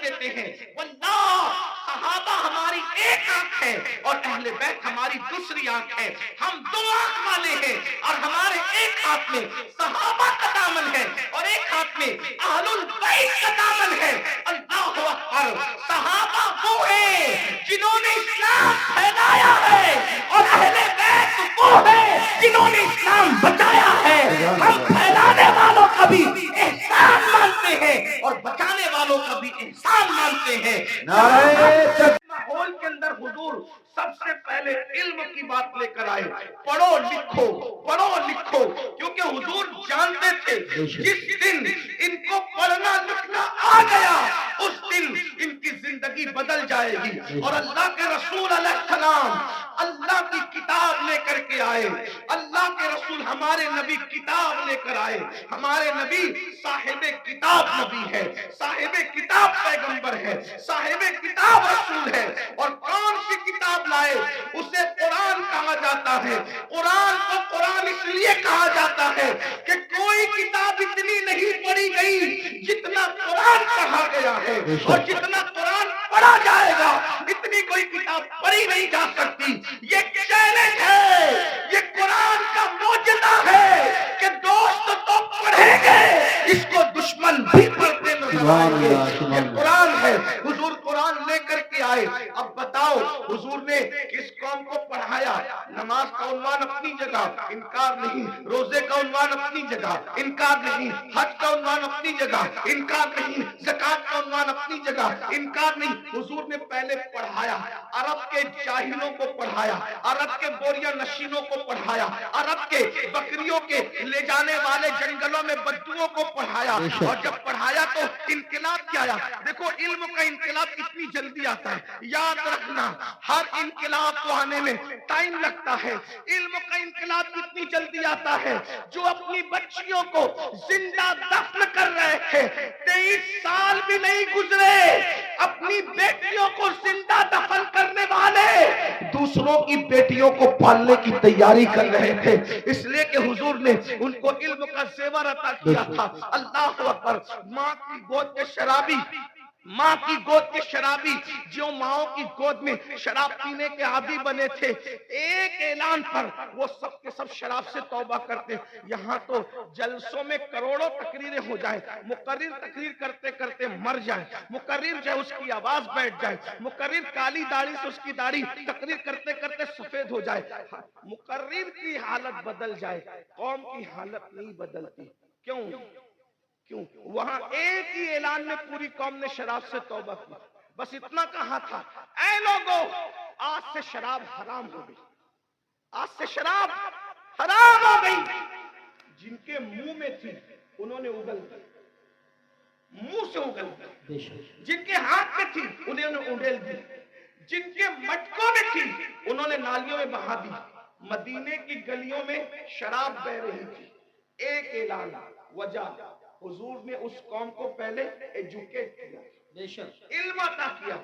دیتے ہیں واللہ صحابہ ہماری ایک آنکھ ہے اور اہل بیت ہماری دوسری آنکھ ہے. ہم دو آنکھ والے ہیں اور ہمارے ایک ہاتھ میں صحابہ کا دامن ہے اور ایک ہاتھ میں اہل البیت کا دامن ہے. اللہ اکبر. صحابہ وہ ہیں جنہوں نے اسلام پھیلایا ہے اور اہل بیت وہ ہیں جنہوں نے اسلام بچایا ہے. ہم پھیلانے والوں کا بھی احسان مانتے ہیں اور بچانے والوں کا بھی احسان مانتے ہیں. ماحول کے اندر حضور سب سے پہلے علم کی بات لے کر آئے. پڑھو لکھو پڑھو لکھو، کیونکہ حضور جانتے تھے جس دن ان کو پڑھنا لکھنا آ گیا اس دن ان کی زندگی بدل جائے گی. اور اللہ کے رسول علیہ السلام اللہ کی کتاب لے کر کے آئے. اللہ کے رسول ہمارے نبی کتاب لے کر آئے. ہمارے نبی صاحب کتاب نبی ہے، صاحب کتاب پیغمبر ہے، صاحب کتاب رسول ہے. اور کون سی کتاب لائے؟ اسے قرآن کہا جاتا ہے. قرآن کو قرآن اس لیے کہا جاتا ہے کہ کوئی کتاب اتنی نہیں پڑھی گئی جتنا قرآن پڑھا گیا ہے، اور جتنا قرآن پڑھا جائے گا اتنی کوئی کتاب پڑھی نہیں جا سکتی. یہ چیلنج ہے، یہ قرآن کا معجزہ ہے کہ دوست تو پڑھیں گے اس کو دشمن بھی پڑھتے نظر آئیں گے. یہ قرآن ہے. حضور قرآن لے کر کے آئے. اب بتاؤ حضور نے کس قوم کو پڑھایا؟ نماز کا عنوان اپنی جگہ، انکار نہیں. روزے کا عنوان اپنی جگہ، انکار نہیں. حج کا عنوان اپنی جگہ، انکار نہیں. زکات کا عنوان اپنی جگہ، انکار نہیں. حضور نے پہلے پڑھایا، عرب کے جاہلوں کو پڑھایا، عرب کے بوریا نشینوں کو پڑھایا، عرب کے بکریوں کے لے جانے والے جنگلوں میں بدوؤں کو پڑھایا. اور جب پڑھایا تو انقلاب کیا آیا؟ دیکھو علم کا انقلاب کتنی جلدی آتا ہے. یاد رکھنا ہر انقلاب کو آنے میں ٹائم لگتا ہے. علم کا انقلاب کتنی جلدی آتا ہے. جو اپنی بچیوں کو زندہ دفن کر رہے تھے 23 سال بھی نہیں گزرے، اپنی بیٹیوں کو زندہ دفن کرنے والے دوسروں کی بیٹیوں کو پالنے کی تیاری کر رہے تھے. اس لیے کہ حضور نے ان کو علم کا زیور عطا کیا تھا. اللہ اکبر. ماں کی گود کے شرابی، ماں کی گود کے شرابی جو ماں کی گود میں شراب پینے کے عادی بنے تھے، ایک اعلان پر وہ سب کے سب شراب سے توبہ کرتے. یہاں تو جلسوں میں کروڑوں تقریریں ہو جائیں، مقرر تقریر کرتے کرتے مر جائے، مقرر جو اس کی آواز بیٹھ جائے، مقرر کالی داڑھی سے اس کی داڑھی تقریر کرتے کرتے سفید ہو جائے، مقرر کی حالت بدل جائے، قوم کی حالت نہیں بدلتی. کیوں؟ وہاں ایک ہی اعلان میں پوری قوم نے شراب سے توبہ کی. بس اتنا کہا تھا، اے لوگو آج سے شراب حرام ہو گئی، آج سے شراب حرام ہو گئی. جن کے منہ میں تھی انہوں نے اگل دی، منہ سے اگل دی. جن کے ہاتھ میں تھی انہوں نے اڑیل دی، جن کے مٹکوں میں تھی انہوں نے نالیوں میں بہا دی. مدینے کی گلیوں میں شراب بہ رہی تھی. ایک اعلان، وجہ حضور نے اس قوم کو پہلے ایجوکیٹ کیا، علم عطا کیا.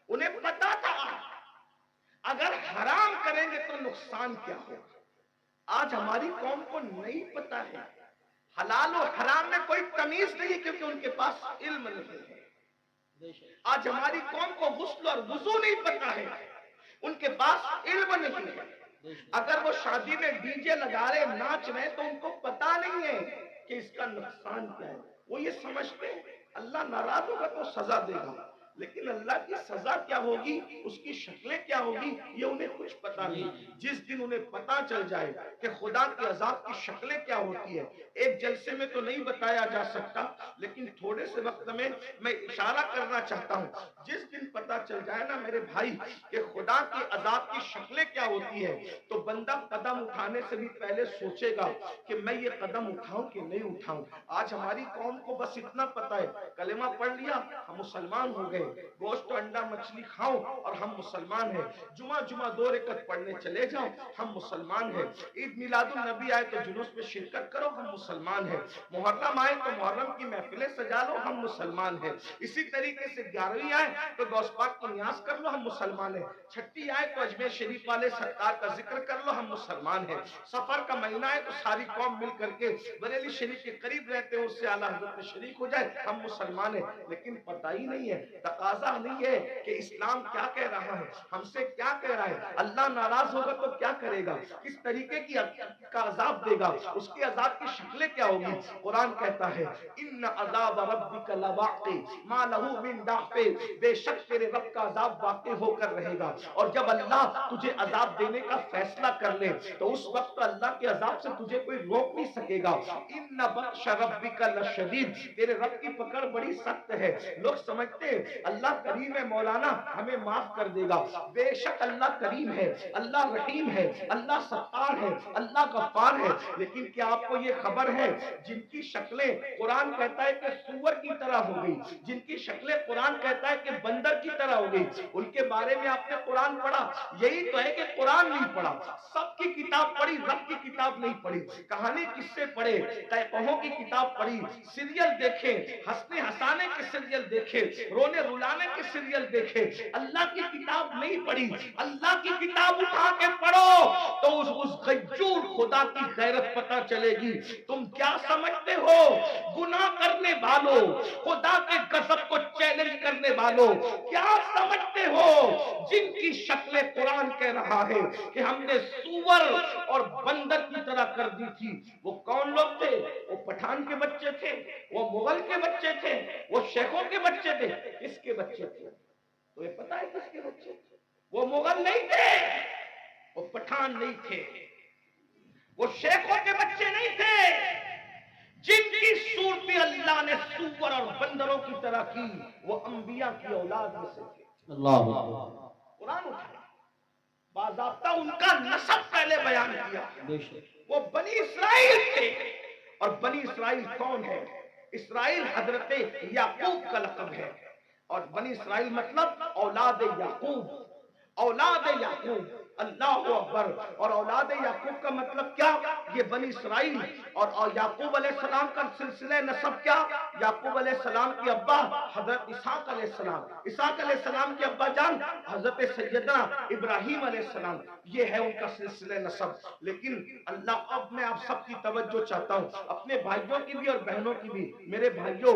انہیں پتا تھا اگر حرام کریں گے تو نقصان کیا ہوگا. آج ہماری قوم کو نہیں پتا ہے، حلال و حرام میں کوئی تمیز نہیں کیونکہ ان کے پاس علم نہیں ہے. آج ہماری قوم کو غسل اور وضو نہیں پتا ہے، ان کے پاس علم نہیں ہے. اگر وہ شادی میں ڈی جے لگا رہے ناچ رہے تو ان کو پتا نہیں ہے کہ اس کا نقصان کیا ہے. وہ یہ سمجھتے ہیں اللہ ناراض ہوگا تو سزا دے گا، لیکن اللہ کی سزا کیا ہوگی، اس کی شکلیں کیا ہوگی، یہ انہیں کچھ پتا نہیں. جس دن انہیں پتا چل جائے کہ خدا کے عذاب کی شکلیں کیا ہوتی ہے، ایک جلسے میں تو نہیں بتایا جا سکتا، لیکن تھوڑے سے وقت میں اشارہ کرنا چاہتا ہوں. جس دن پتا چل جائے نا میرے بھائی کہ خدا کے عذاب کی شکلیں کیا ہوتی ہے، تو بندہ قدم اٹھانے سے بھی پہلے سوچے گا کہ میں یہ قدم اٹھاؤں کہ نہیں اٹھاؤں. آج ہماری قوم کو بس اتنا پتا ہے کلمہ پڑھ لیا ہم مسلمان ہو گئے، گئے گوشت و انڈا مچھلی کھاؤ اور ہم مسلمان ہیں، جمعہ 2 رکعت پڑھنے چلے جاؤ ہم مسلمان ہیں، عید میلاد النبی آئے تو جلوس میں شرکت کرو ہم مسلمان ہیں، محرم آئے تو محرم کی محفلیں سجا لو ہم مسلمان ہیں، اسی طریقے سے 11ویں آئے تو غوث پاک کی نیاز کر لو ہم مسلمان ہیں، چھٹی آئے تو اجمیر شریف والے سرکار کا ذکر کر لو ہم مسلمان ہیں، سفر کا مہینہ ہے تو ساری قوم مل کر کے بریلی شریف کے قریب رہتے ہیں اس سے اعلیٰ حضرت میں شریک ہو جائے ہم مسلمان ہیں۔ لیکن پتہ ہی نہیں ہے، تقاضا نہیں ہے کہ اسلام کیا کہہ رہا ہے، ہم سے کیا کہہ رہا ہے، اللہ ناراض ہوگا تو کیا کرے گا، کس طریقے کی کا عذاب دے گا، اس کی عذاب کی شکلیں کیا ہوگی۔ قرآن کہتا ہے ان عذاب ربک لواقع ما لہ من دافع، بے شک تیرے رب کا عذاب واقع ہو کر رہے گا، اور جب اللہ تجھے عذاب دینے کا فیصلہ کر لے تو اس وقت اللہ کے عذاب سے تجھے کوئی روک نہیں سکے گا۔ ان بطش ربک لشدید، تیرے رب کی پکڑ بڑی سخت ہے۔ لوگ سمجھتے ہیں اللہ کریم ہے مولانا ہمیں معاف کر دے گا، بے شک اللہ کریم ہے، اللہ رحیم ہے، اللہ ستار ہے، اللہ غفار ہے، لیکن کیا آپ کو یہ خبر ہے جن کی شکلیں قرآن کہتا ہے کہ سور کی طرح ہو گئی، جن کی شکلیں قرآن کہتا ہے کہ بندر کی طرح ہو گئی، ان کے بارے میں آپ نے قرآن پڑھا؟ یہی تو ہے کہ قرآن نہیں پڑھا، سب کی کتاب پڑھی، رب کی کتاب نہیں پڑھی، کہانی کس سے پڑھے، تہوں کی کتاب پڑھی، سیریل دیکھے، ہنسنے ہنسانے کے سیریل دیکھے، رونے رلانے کے سیریل دیکھے، اللہ کی کتاب نہیں پڑھی۔ اللہ کی کتاب اٹھا کے پڑھو تو اس غیور خدا کی غیرت پتہ چلے گی۔ تم کیا سمجھتے ہو گناہ کرنے والوں، خدا کے غضب کو چیلنج کرنے والوں، کیا سمجھتے ہو جن کی شکلیں قرآن کہہ رہا ہے کہ ہم نے سور اور بندر کی طرح کر دی تھی، وہ کون لوگ تھے؟ وہ پٹھان کے بچے تھے، وہ مغل کے بچے تھے، وہ شیخوں کے بچے تھے، کس کے بچے تھے؟ تو یہ پتہ ہے کس کے بچے تھے؟ وہ مغل نہیں تھے، وہ پٹھان نہیں تھے، وہ شیخوں کے بچے نہیں تھے، جن کی صورت اللہ نے سور اور بندروں کی طرح کی وہ انبیاء کی اولاد میں سے تھے۔ اللہ قرآن اٹھایا، باضابطہ ان کا نسب پہلے بیان کیا، وہ بنی اسرائیل تھے۔ اور بنی اسرائیل کون ہے؟ اسرائیل حضرت یعقوب کا لقب ہے، اور بنی اسرائیل مطلب اولاد یعقوب، اولاد یعقوب، اللہ اکبر۔ اور اولاد یعقوب کا مطلب کیا؟ یہ بنی اسرائیل اور یعقوب علیہ السلام کا سلسلہ نسب کیا؟ یعقوب علیہ السلام کی ابا حضرت اسحاق علیہ السلام، اسحاق علیہ السلام کی ابا جان حضرت سیدنا ابراہیم علیہ السلام، یہ ہے ان کا سلسلہ نسب۔ لیکن اللہ، اب میں آپ سب کی توجہ چاہتا ہوں، اپنے بھائیوں کی بھی اور بہنوں کی بھی۔ میرے بھائیوں،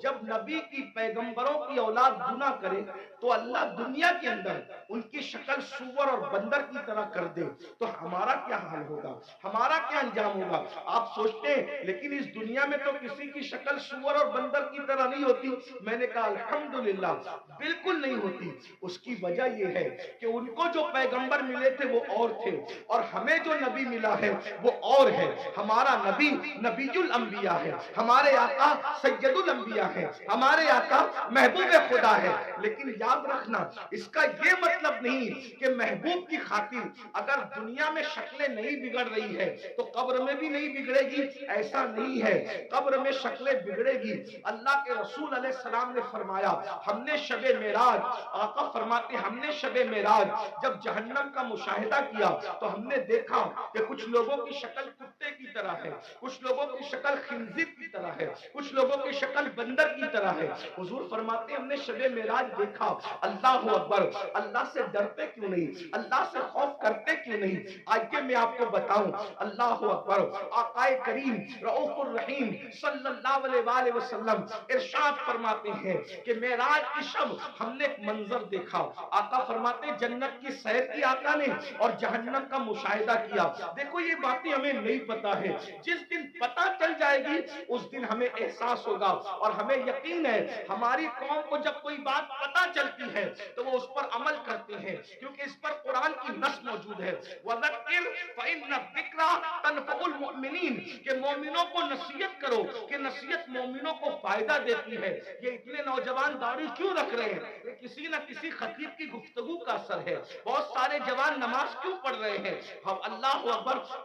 جب نبی کی پیغمبروں کی اولاد گناہ کرے تو اللہ دنیا کے اندر ان کی شکل سور اور بندر کی طرح کر دے تو ہمارا کیا حال ہوگا، ہمارا کیا انجام ہوگا؟ آپ سوچتے ہیں لیکن اس دنیا میں تو کسی کی شکل سور اور بندر کی طرح نہیں ہوتی۔ میں نے کہا الحمدللہ بالکل نہیں ہوتی۔ اس کی وجہ یہ ہے کہ ان کو جو پیغمبر ملے تھے وہ اور تھے، اور ہمیں جو نبی ملا ہے وہ اور ہے۔ ہمارا نبی نبی الانبیاء ہے، ہمارے آقا سید الانبیاء ہے، ہمارے آقا محبوب خدا ہے۔ لیکن یاد رکھنا اس کا یہ مطلب نہیں کہ محبوب کی خاطر اگر دنیا میں شکلیں نہیں بگڑ رہی ہے تو قبر میں بھی نہیں بگڑے گی، ایسا نہیں ہے۔ قبر میں شکلیں بگڑے گی۔ اللہ کے رسول علیہ السلام نے فرمایا ہم نے شب معراج، آقا فرماتے ہم نے شب معراج جب جہنم کا مشاہدہ کیا تو ہم نے دیکھا کہ کچھ لوگوں کی شکل کتے کی طرح ہے، کچھ لوگوں کی شکل خنزیر کی طرح ہے، کچھ لوگوں کی شکل بندر کی طرح ہے۔ حضور فرماتے ہم نے شب معراج دیکھا، اللہ اکبر، اللہ سے ڈرتے کیوں نہیں، اللہ سے خوف کرتے کیوں نہیں؟ آئیے میں آپ کو بتاؤں، اللہ اکبر، آقا کریم رؤوف الرحیم صلی اللہ علیہ وآلہ وسلم ارشاد فرماتے ہیں کہ معراج کی شب ہم نے ایک منظر دیکھا۔ آقا فرماتے ہیں جنت کی سیر کی آقا نے اور جہنم کا مشاہدہ کیا۔ دیکھو یہ باتیں ہمیں نہیں پتا ہے، جس دن پتا چل جائے گی اس دن ہمیں احساس ہوگا اور ہمیں یقین ہے ہماری قوم کو جب کوئی بات پتا چلتی ہے تو وہ اس پر عمل کرتے ہیں، کیونکہ اس پر قرآن کی نص موجود ہے، وَذَكِّرْ فَإِنَّ الذِّكْرَىٰ تَنفَعُ الْمُؤْمِنِينَ، کہ مومنوں کو نصیحت کرو کہ نصیحت مومنوں کو فائدہ دیتی ہے۔ یہ اتنے نوجوان داڑھی کیوں رکھ رہے ہیں؟ یہ کسی نہ کسی خطیب کی گفتگو کا اثر ہے۔ بہت سارے جوان نماز کیوں پڑھ رہے ہیں؟ ہم اللہ اکبر،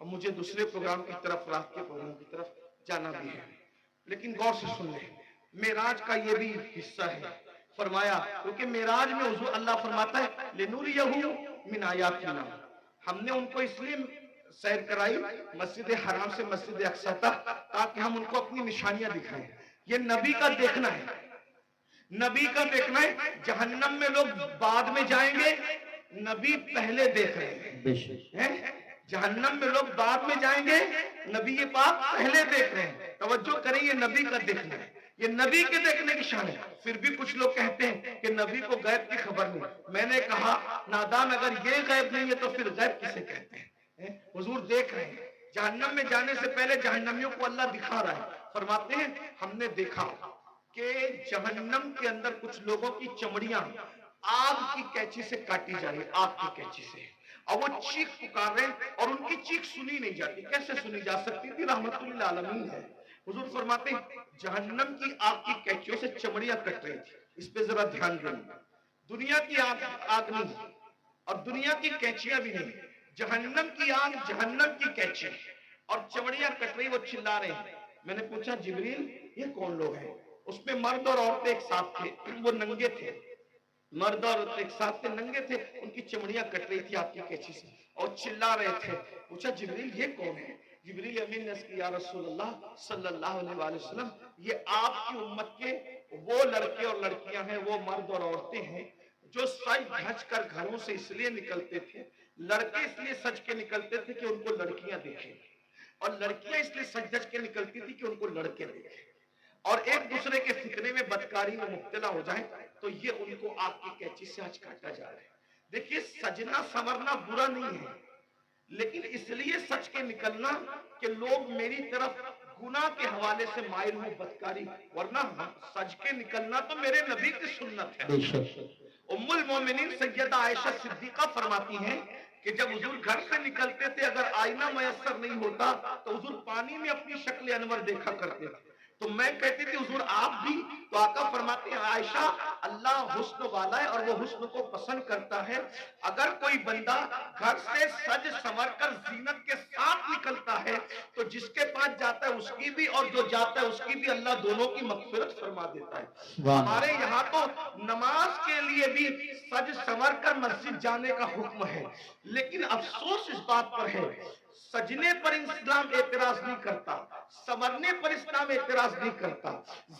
اور مجھے دوسرے پروگرام کی طرف، رات کے پروگرام کی طرف جانا بھی ہے، لیکن غور سے سن لیں، معراج کا یہ بھی حصہ ہے۔ فرمایا کیونکہ معراج میں حضور اللہ فرماتا ہے لِنُرِيَهُ مِنْ آیَاتِنَا، ہم نے ان کو اس لیے سیر کرائی مسجد حرام سے مسجد اقصی تک تاکہ ہم ان کو اپنی نشانیاں دکھائیں۔ یہ نبی کا دیکھنا ہے، نبی کا دیکھنا ہے۔ جہنم میں لوگ بعد میں جائیں گے، نبی پہلے دیکھ رہے ہیں۔ بے شک جہنم میں لوگ بعد میں جائیں گے، نبی پاک پہلے دیکھ رہے ہیں۔ توجہ کریں، یہ نبی کا دیکھنا ہے، یہ نبی کے دیکھنے کی شان ہے۔ پھر بھی کچھ لوگ کہتے ہیں کہ نبی کو غیب کی خبر نہیں۔ میں نے کہا نادان، اگر یہ غیب نہیں ہے تو پھر غیب کسے کہتے ہیں؟ حضور دیکھ رہے ہیں، جہنم میں جانے سے پہلے جہنمیوں کو اللہ دکھا رہا ہے۔ فرماتے ہیں ہم نے دیکھا کہ جہنم کے اندر کچھ لوگوں کی چمڑیاں آگ کی کینچی سے کاٹی جا رہی، آگ کی کینچی سے، اور وہ چیخ پکار رہے ہیں، اور ان کی چیخ سنی نہیں جاتی۔ کیسے سنی جا سکتی تھی؟ رحمت للعالمین ہے۔ حضور فرماتے ہیں جہنم کی آگ کی کینچیوں سے چمڑیاں کٹ رہی تھی۔ اس پہ ذرا دھیان دیں، دنیا کی آگ نہیں اور دنیا کی کینچیاں بھی نہیں، جہنم کی آگ، جہنم کی کینچی اور چمڑیاں کٹ رہی، وہ چلا رہے ہیں۔ میں نے پوچھا جبریل یہ کون لوگ ہیں؟ اس میں مرد اور عورتیں ایک ساتھ تھے، وہ ننگے تھے، مرد اور عورتیں ایک ساتھ تھے، ننگے تھے، ان کی چمڑیاں کٹ رہی تھی آپ کی کینچی سے اور چلا رہے تھے۔ پوچھا جبریل یہ کون ہے؟ جبریل امین نے کہا یا رسول اللہ صلی اللہ علیہ وآلہ وسلم، یہ آپ کی امت کے وہ لڑکے اور لڑکیاں ہیں، وہ مرد اور عورتیں ہیں جو سج دھج کر گھروں سے اس لیے نکلتے تھے، لڑکے اس لیے سج کے نکلتے تھے کہ ان کو لڑکیاں دیکھیں، اور لڑکیاں اس لیے سج دھج کے نکلتی تھی کہ ان کو لڑکے دیکھیں، اور ایک دوسرے کے فتنے میں بدکاری میں مبتلا ہو جائیں، تو یہ ان کو آگ کی کینچی سے آج کاٹا جا رہا ہے۔ دیکھیے سجنا سنورنا برا نہیں ہے، لیکن اس لیے سچ کے نکلنا کہ لوگ میری طرف گناہ کے حوالے سے مائل ہوں، بدکاری، ورنہ سچ کے نکلنا تو میرے نبی کی سنت ہے۔ بے شک ام المومنین سیدہ عائشہ صدیقہ فرماتی ہیں کہ جب حضور گھر سے نکلتے تھے، اگر آئینہ میسر نہیں ہوتا تو حضور پانی میں اپنی شکل انور دیکھا کرتے تھے، تو میں کہتی تھی حضور آپ بھی؟ تو آقا فرماتے ہیں عائشہ اللہ حسن والا ہے اور وہ حسن کو پسند کرتا ہے، اگر کوئی بندہ گھر سے سج سنور کر زینت کے ساتھ نکلتا ہے تو جس کے پاس جاتا ہے اس کی بھی اور جو جاتا ہے اس کی بھی اللہ دونوں کی مغفرت فرما دیتا ہے۔ ہمارے یہاں تو نماز کے لیے بھی سج سنور کر مسجد جانے کا حکم ہے، لیکن افسوس اس بات پر ہے سجنے پر اسلام اعتراض نہیں کرتا، سنورنے پر اسلام اعتراض نہیں کرتا،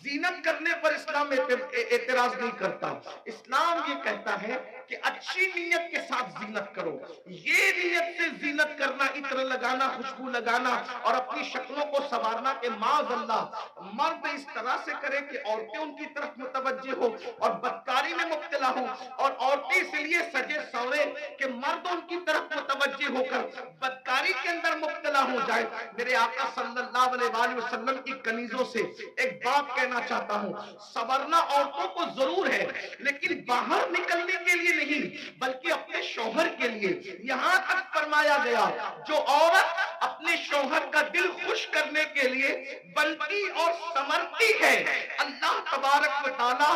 زینت کرنے پر اسلام اعتراض نہیں کرتا۔ اسلام یہ کہتا ہے کہ اچھی نیت کے ساتھ زینت کرو، یہ نیت سے زینت کرنا، عطر لگانا، خوشبو لگانا اور اپنی شکلوں کو سنوارنا کہ معاذ اللہ مرد اس طرح سے کرے کہ عورتیں ان کی طرف متوجہ ہو اور بدکاری میں مبتلا ہو، اور عورتیں اس لیے سجے سورے کہ مرد ان کی طرف متوجہ ہو کر بدکاری کے اندر مبتلا ہو جائے۔ میرے آقا صلی اللہ علیہ وآلہ وسلم کی کنیزوں سے ایک بات کہنا چاہتا ہوں، سنورنا عورتوں کو ضرور ہے لیکن باہر نکلنے کے لیے نہیں بلکہ اپنے شوہر کے لیے۔ یہاں تک فرمایا گیا جو عورت اپنے شوہر کا دل خوش کرنے کے لیے بنتی اور سنورتی ہے، اللہ تبارک و تعالی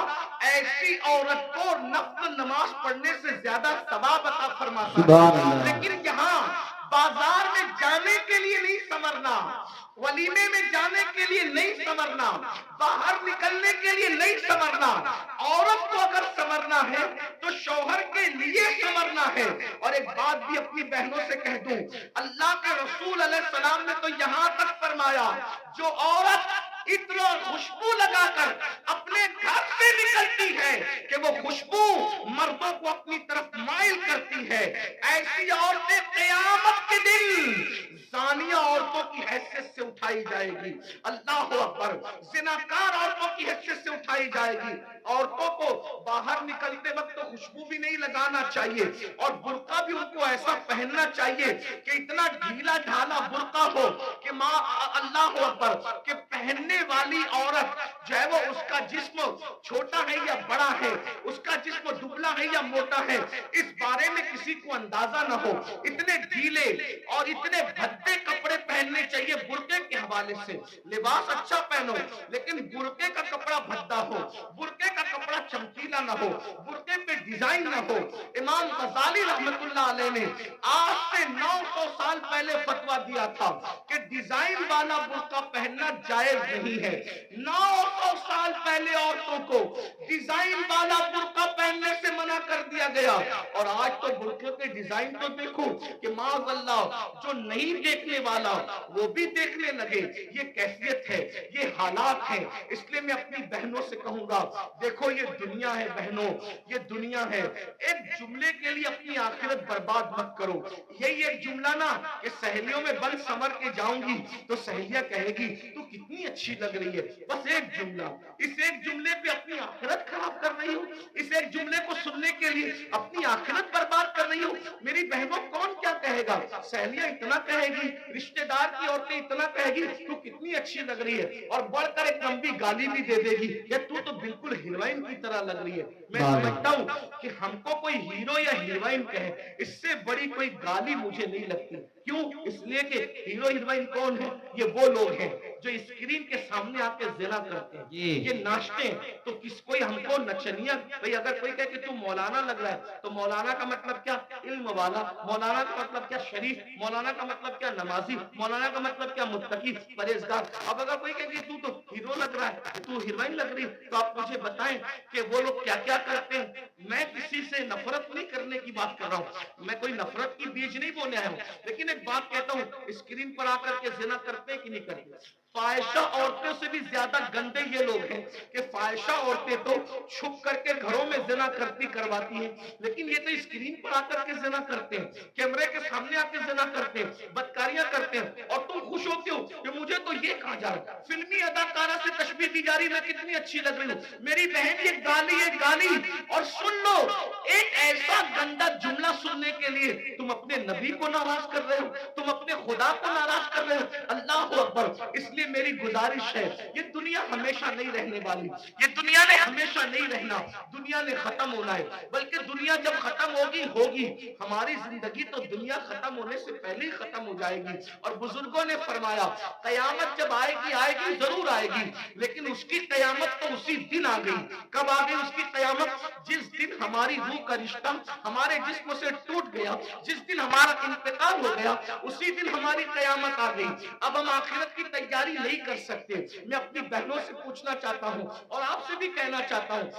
ایسی عورت کو نفل نماز پڑھنے سے زیادہ ثواب عطا فرماتا ہے۔ لیکن یہاں بازار میں جانے کے لیے نہیں سنورنا، ولیمے میں جانے کے لیے نہیں سنورنا، باہر نکلنے کے لیے نہیں سنورنا، عورت کو اگر سنورنا ہے تو شوہر کے لیے سنورنا ہے۔ اور ایک بات بھی اپنی بہنوں سے کہہ دوں، اللہ کے رسول علیہ السلام نے تو یہاں تک فرمایا جو عورت عطر اور خوشبو لگا کر اپنے گھر سے نکلتی ہے کہ وہ خوشبو مردوں کو اپنی طرف مائل کرتی ہے، ایسی عورتیں قیامت کے دن زانیہ عورتوں کی حیثیت سے اٹھائی جائے گی۔ اللہ اکبر، زناکار عورتوں کی حیثیت سے اٹھائی جائے گی۔ عورتوں کو باہر نکلتے وقت تو خوشبو بھی نہیں لگانا چاہیے اور برقع بھی ان کو ایسا پہننا چاہیے کہ اتنا ڈھیلا ڈھالا برقع ہو کہ ماں اللہ اکبر کہ پہننے والی عورت جو ہے وہ اس کا جسم چھوٹا ہے یا بڑا ہے، اس کا جسم دبلا ہے یا موٹا ہے، اس بارے میں کسی کو اندازہ نہ ہو۔ اتنے ڈھیلے اور اتنے بھدے کپڑے پہننے چاہیے برقعے کے حوالے سے۔ لباس اچھا پہنو لیکن برقعے کا کپڑا بھدا ہو، برقعے کا کپڑا چمکیلا نہ ہو، برقعے پہ ڈیزائن نہ ہو. امام غزالی رحمتullah علیہ نے آج سے 900 سال پہلے فتویٰ دیا تھا کہ ڈیزائن والا برقع پہننا جائز نہیں ہے. 900 سال پہلے عورتوں کو ڈیزائن والا برقع پہننے سے منع کر دیا گیا. اور آج تو برقعے کے ڈیزائن تو دیکھو کہ معاذ اللہ جو نہیں دیکھنے والا وہ بھی دیکھنے لگے. یہ کیفیت ہے, یہ حالات ہیں. اس لیے میں اپنی بہنوں سے کہوں گا, دیکھو یہ دنیا ہے بہنوں, یہ دنیا ہے. ایک جملے کے لیے اپنی آخرت برباد مت کرو. یہی ایک جملہ نا کہ سہیلیوں میں بند سمر کے جاؤں گی تو سہیلیاں کہے گی تو کتنی اچھی لگ رہی ہے. بس ایک جملہ, اس ایک جملے پہ اپنی آخرت خراب کر رہی ہوں. اس ایک جملے کو سننے کے لیے اپنی آخرت برباد کر رہی ہوں. میری بہنوں کون کیا کہے گا؟ سہیلیاں اتنا کہے گی, رشتہ دار کی عورتیں اتنا کہے گی تو کتنی اچھی لگ رہی ہے, اور بڑھ کر ایک لمبی گالی بھی دے دے گی کہ تو بالکل ہیروئن کی طرح لگ رہی ہے. میں سمجھتا ہوں کہ ہم کو کوئی ہیرو یا ہیروئن کہے, اس سے بڑی کوئی گالی مجھے نہیں لگتی. کیوں؟ اس لیے کہ ہیرو ہیروئن کون ہے؟ یہ وہ لوگ ہیں جو اسکرین کے سامنے آ کے زنا کرتے ہیں, یہ ناچتے ہیں. تو کس کوئی ہم کو نچنیا, بھئی اگر کوئی کہے کہ تو مولانا لگ رہا ہے تو مولانا کا مطلب کیا؟ علم والا. مولانا کا مطلب کیا؟ شریف. مولانا کا مطلب کیا؟ نمازی. مولانا کا مطلب کیا؟ متقی, پرہیزگار. اب اگر کوئی کہے کہ تو ہیرو لگ رہا ہے, تو ہیروئن لگ رہی ہے, تو آپ مجھے بتائیں کہ وہ لوگ کیا کیا کرتے ہیں. میں کسی سے نفرت نہیں کرنے کی بات کر رہا ہوں, میں کوئی نفرت کی بیج نہیں بولنے آیا ہوں, لیکن ایک بات کہتا ہوں, اسکرین پر آ کر کے زنا کرتے ہیں کہ نہیں کرتے؟ فاحشہ عورتوں سے بھی زیادہ گندے یہ لوگ ہیں کہ فاحشہ عورتیں تو چھپ کر کے گھروں میں زنا کرواتی ہیں, لیکن یہ تو اسکرین پر آ کر کے زنا کرتے ہیں, کیمرے کے سامنے آ کے زنا کرتے ہیں, بدکاریاں کرتے ہیں. اور تم خوش ہوتے ہو کہ مجھے تو یہ کہا جا رہا ہے, فلمی اداکارہ سے تشبیہ دی جا رہی, میں کتنی اچھی لگ رہی ہوں. میری بہن یہ گالی, یہ گالی. اور سن لو, ایک ایسا گندا جملہ سننے کے لیے تم اپنے نبی کو ناراض کر رہے ہو, تم اپنے خدا کو ناراض کر رہے ہو. اللہ اکبر. اس لیے میری گزارش ہے, یہ دنیا ہمیشہ نہیں رہنے والی, یہ دنیا نے ہمیشہ نہیں رہنا, دنیا نے ختم ہونا ہے. بلکہ دنیا جب ختم ہوگی, ہماری زندگی تو دنیا ختم ہونے سے پہلے ہی ختم ہو جائے گی. اور بزرگوں نے فرمایا قیامت جب آئے گی ضرور آئے گی, لیکن اس کی قیامت تو اسی دن آ گئی. کب آ گئی اس کی قیامت؟ جس دن ہماری روح کا رشتہ ہمارے جسم سے ٹوٹ گیا, جس دن ہمارا انتقال ہو گیا, اسی دن ہماری قیامت آ گئی. اب ہم آخرت کی تیاری نہیں کر سکتے. میں اپنی بہنوں سے پوچھنا چاہتا ہوں اور آپ سے بھی کہنا چاہتا ہوں,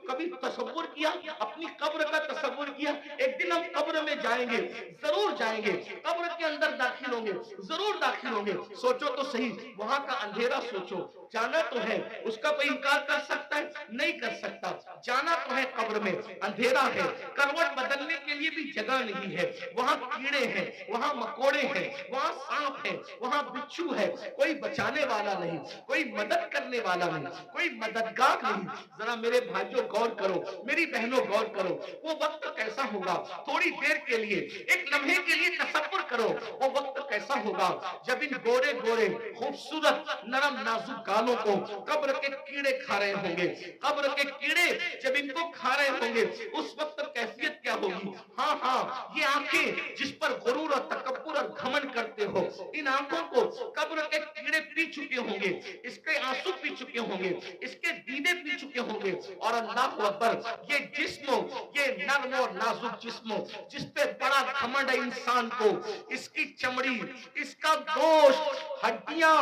کبھی تصور کیا, اپنی قبر کا تصور کیا؟ ایک دن ہم قبر میں جائیں گے, ضرور جائیں گے, قبر کے اندر داخل ہوں گے, ضرور داخل ہوں گے. سوچو تو صحیح, وہاں کا اندھیرا سوچو. جانا تو ہے, اس کا کوئی انکار کر سکتا ہے؟ نہیں کر سکتا. جانا تو ہے قبر میں, اندھیرا ہے, کروٹ بدلنے کے لیے بھی جگہ نہیں ہے. وہاں کیڑے ہیں, وہاں مکوڑے ہیں, وہاں سانپ ہے, وہاں بچھو ہے. کوئی بچانے والا نہیں, کوئی مدد کرنے والا نہیں, کوئی مددگار نہیں. ذرا میرے بھائیوں غور کرو, میری بہنوں غور کرو, وہ وقت کیسا ہوگا. تھوڑی دیر کے لیے, ایک لمحے کے لیے تصور کرو, وہ وقت کیسا ہوگا جب ان گورے گورے خوبصورت نرم نازک گالوں کو قبر کے کیڑے کھا رہے ہوں گے. قبر کے کیڑے جب ان کو کھا رہے ہوں گے, اس وقت کیفیت کیا ہوگی. ہاں, یہ آنکھیں جس پر غرور اور تکبر اور گھمنڈ کرتے ہو, ان آنکھوں کو قبر کے کیڑے پی چکے ہوں گے, اس کے آنسو پی چکے ہوں گے, اس کے دیدے پی چکے ہوں گے. اور اللہ اکبر, یہ جسم, یہ نرم اور نازک جسم جس پہ بڑا گھمنڈ ہے انسان کو, اس کی چمڑی, اس کا گوشت, ہڈیاں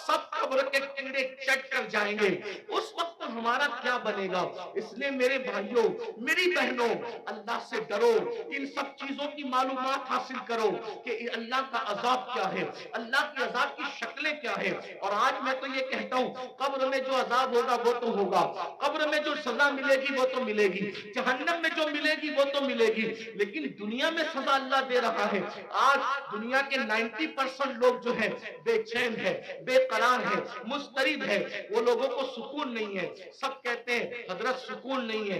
سب قبر کے کیڑے چٹ کر جائیں گے. اس وقت ہمارا کیا بنے گا. اس لیے میرے بھائیوں, میری بہنوں, اللہ سے ڈرو, ان سب چیزوں کی معلومات حاصل کرو کہ اللہ کا عذاب کیا ہے, اللہ کے عذاب کی شکلیں کیا ہے. اور آج میں تو یہ کہتا ہوں, قبر میں جو عذاب ہوگا وہ تو ہوگا, قبر میں جو سزا ملے گی وہ تو ملے گی, جہنم میں جو ملے گی وہ تو ملے گی, لیکن دنیا میں سزا اللہ دے رہا ہے. آج دنیا کے 90% لوگ جو ہیں بے چین ہے, بے قرار ہے, مضطرب ہے, وہ لوگوں کو سکون نہیں ہے. سب کہتے ہیں حضرت سکون نہیں ہے,